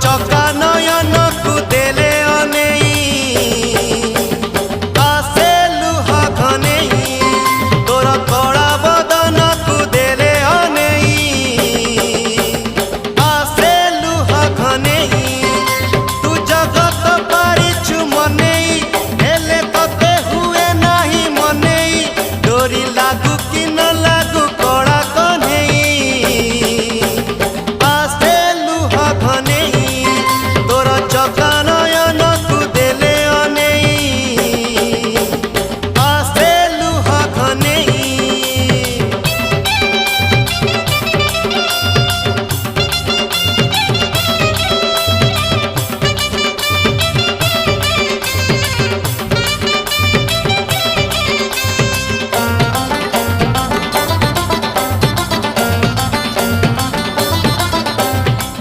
चका नयन को देले अनेई आसे लुहा घनेई तोर कड़ा बदन को देले अनेई आसे लुहा घनेई